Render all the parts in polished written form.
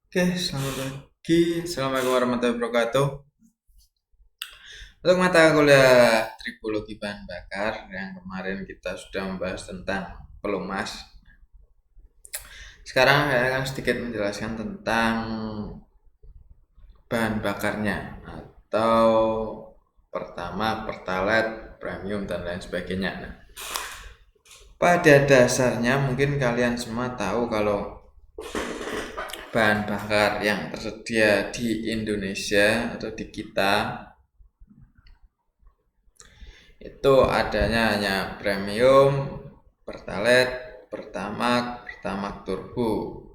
Oke, selamat pagi. Assalamualaikum warahmatullahi wabarakatuh. Untuk mata kuliah tripologi bahan bakar yang kemarin kita sudah membahas tentang pelumas. Sekarang saya akan sedikit menjelaskan tentang bahan bakarnya atau pertama pertalite, premium dan lain sebagainya. Nah, pada dasarnya mungkin kalian semua tahu kalau bahan bakar yang tersedia di Indonesia atau di kita itu adanya hanya premium, pertalite, pertamax turbo.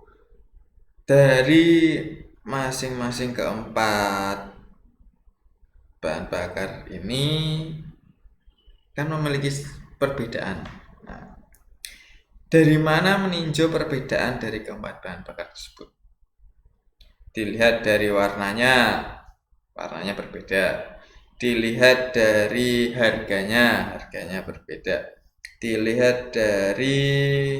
Dari masing-masing keempat bahan bakar ini kan memiliki perbedaan. Nah, dari mana meninjau perbedaan dari keempat bahan bakar tersebut? Dilihat dari warnanya berbeda. Dilihat dari harganya berbeda. Dilihat dari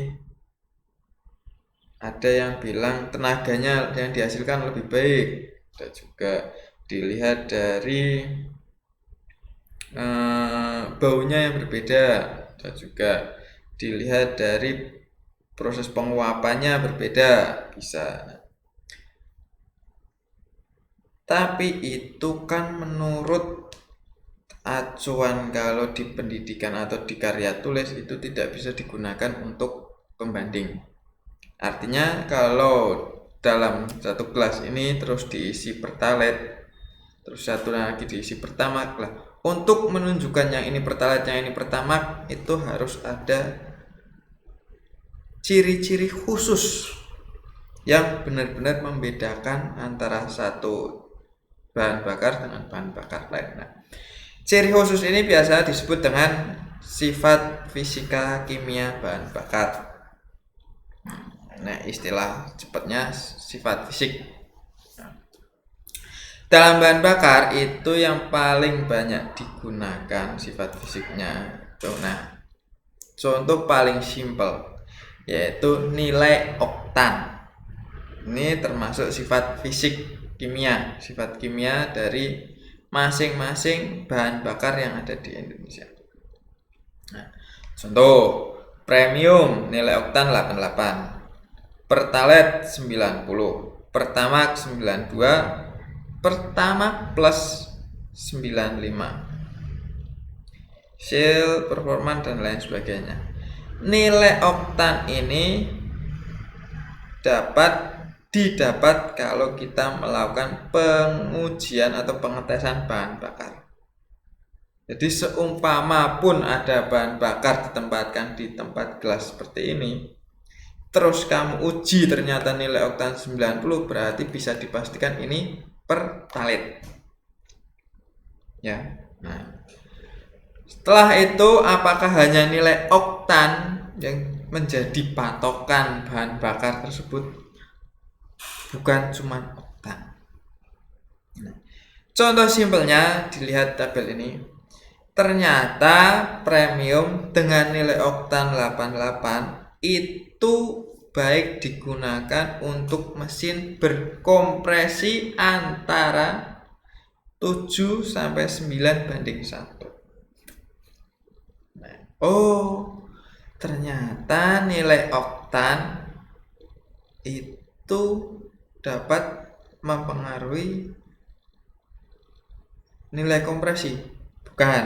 ada yang bilang tenaganya yang dihasilkan lebih baik, dan juga dilihat dari baunya yang berbeda, dan juga dilihat dari proses penguapannya berbeda bisa. Tapi itu kan menurut acuan kalau di pendidikan atau di karya tulis itu tidak bisa digunakan untuk pembanding. Artinya kalau dalam satu kelas ini terus diisi pertalite, terus satu lagi diisi pertamax lah. Untuk menunjukkan yang ini pertalite, yang ini pertamax, itu harus ada ciri-ciri khusus yang benar-benar membedakan antara satu bahan bakar dengan bahan bakar lain. Nah, ciri khusus ini biasa disebut dengan sifat fisika kimia bahan bakar. Nah, istilah cepatnya sifat fisik. Dalam bahan bakar itu yang paling banyak digunakan sifat fisiknya. Nah, contoh paling simpel yaitu nilai oktan. Ini termasuk sifat fisik kimia, sifat kimia dari masing-masing bahan bakar yang ada di Indonesia. Nah, contoh premium nilai oktan 88, pertalite 90, pertamax 92, pertamax plus 95, Shell, performance dan lain sebagainya. Nilai oktan ini didapat kalau kita melakukan pengujian atau pengetesan bahan bakar. Jadi seumpama pun ada bahan bakar ditempatkan di tempat gelas seperti ini, terus kamu uji ternyata nilai oktan 90, berarti bisa dipastikan ini pertalite. Ya. Nah, setelah itu apakah hanya nilai oktan yang menjadi patokan bahan bakar tersebut? Bukan cuma oktan. Nah, contoh simpelnya dilihat tabel ini. Ternyata premium dengan nilai oktan 88 itu baik digunakan untuk mesin berkompresi antara 7 sampai 9 banding 1. Nah, ternyata nilai oktan itu dapat mempengaruhi nilai kompresi. Bukan.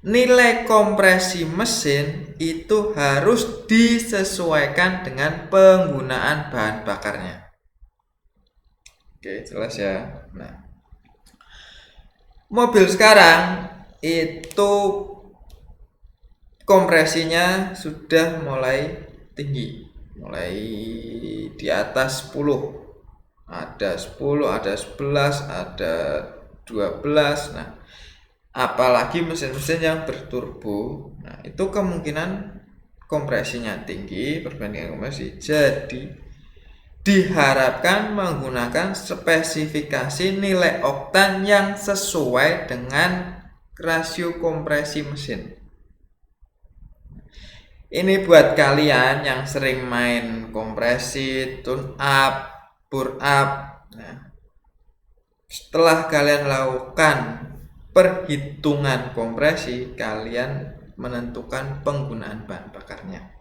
Nilai kompresi mesin itu harus disesuaikan dengan penggunaan bahan bakarnya. Oke, jelas ya. Nah, mobil sekarang itu kompresinya sudah mulai tinggi, mulai di atas 10. Ada 10, ada 11, ada 12. Nah, apalagi mesin-mesin yang berturbo, nah itu kemungkinan kompresinya tinggi perbandingan kompresi. Jadi diharapkan menggunakan spesifikasi nilai oktan yang sesuai dengan rasio kompresi mesin. Ini buat kalian yang sering main kompresi, tune up, bore up. Nah, setelah kalian lakukan perhitungan kompresi, kalian menentukan penggunaan bahan bakarnya.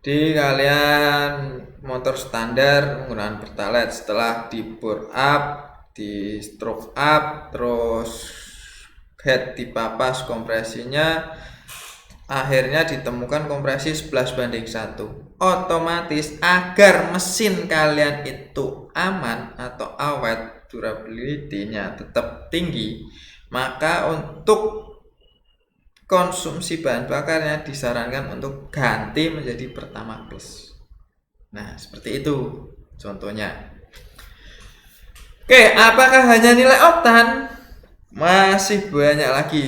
Di kalian motor standar menggunakan pertalite, setelah di bore up, di stroke up, terus head dipapas kompresinya, akhirnya ditemukan kompresi 11:1. Otomatis agar mesin kalian itu aman atau awet, durability-nya tetap tinggi, maka untuk konsumsi bahan bakarnya disarankan untuk ganti menjadi Pertamax Plus. Nah, seperti itu contohnya. Oke, apakah hanya nilai oktan? Masih banyak lagi.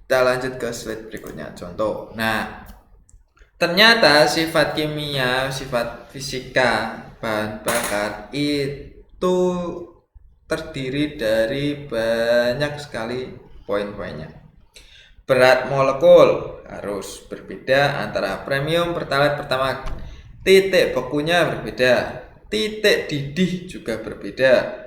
Kita lanjut ke slide berikutnya. Contoh. Nah, ternyata sifat kimia, sifat fisika bahan bakar itu terdiri dari banyak sekali poin-poinnya. Berat molekul harus berbeda antara premium, pertalite, pertamax. Titik bekunya berbeda, titik didih juga berbeda,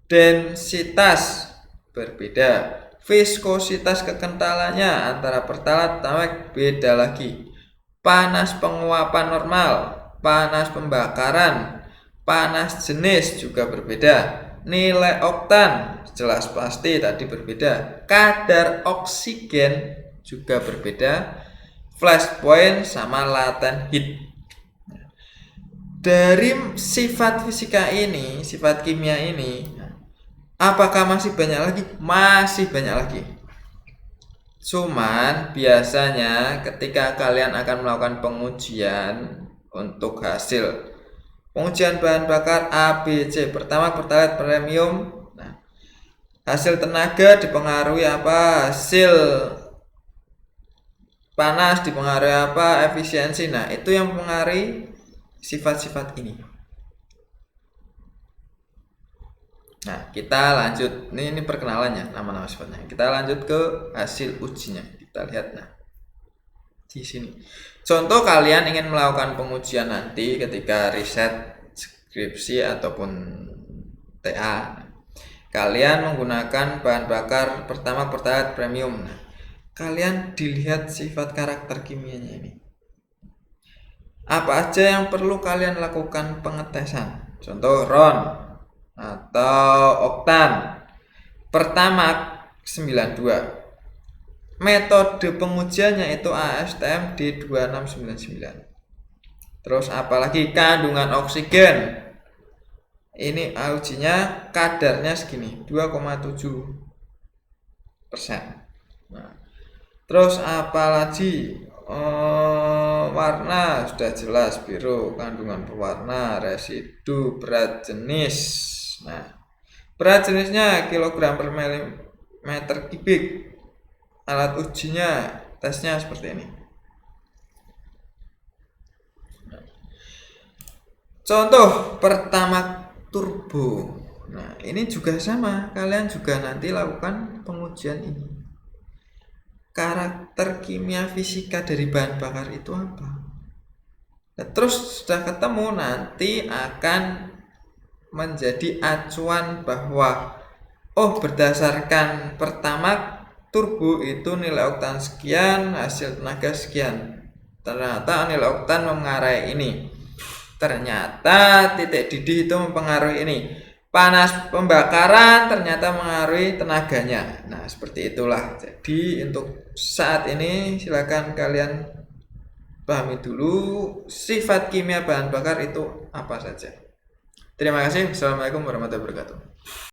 densitas berbeda, viskositas kekentalannya antara pertalite, pertamax beda lagi. Panas penguapan normal, panas pembakaran, panas jenis juga berbeda. Nilai oktan jelas pasti tadi berbeda. Kadar oksigen juga berbeda. Flash point sama latent heat. Dari sifat fisika ini, sifat kimia ini, apakah masih banyak lagi? Masih banyak lagi. Cuman biasanya ketika kalian akan melakukan pengujian untuk hasil pengujian bahan bakar A, B, C, pertama pertalite, premium. Nah, hasil tenaga dipengaruhi apa? Hasil panas dipengaruhi apa? Efisiensi. Nah, itu yang mempengaruhi sifat-sifat ini. Nah, kita lanjut. Ini perkenalannya, nama-nama sifatnya. Kita lanjut ke hasil ujinya. Kita lihat nah. Di sini. Contoh kalian ingin melakukan pengujian nanti ketika riset skripsi ataupun TA. Kalian menggunakan bahan bakar pertama pertalite premium. Nah, kalian dilihat sifat karakter kimianya ini. Apa aja yang perlu kalian lakukan pengetesan? Contoh RON atau oktan. Pertama 92. Metode pengujiannya itu ASTM D2699. Terus apalagi kandungan oksigen. Ini ujinya kadarnya segini, 2,7%. Nah, terus apalagi warna sudah jelas biru, kandungan pewarna, residu, berat jenis. Nah, berat jenisnya kilogram per milimeter kubik. Alat ujinya, tesnya seperti ini. Contoh pertama turbo. Nah, ini juga sama. Kalian juga nanti lakukan pengujian ini. Karakter kimia fisika dari bahan bakar itu apa? Nah, terus sudah ketemu, nanti akan menjadi acuan bahwa berdasarkan pertama turbo itu nilai oktan sekian, hasil tenaga sekian. Ternyata nilai oktan mengarai ini. Ternyata titik didih itu mempengaruhi ini. Panas pembakaran ternyata mengaruhi tenaganya. Nah, seperti itulah. Jadi untuk saat ini silakan kalian pahami dulu sifat kimia bahan bakar itu apa saja. Terima kasih. Assalamualaikum warahmatullahi wabarakatuh.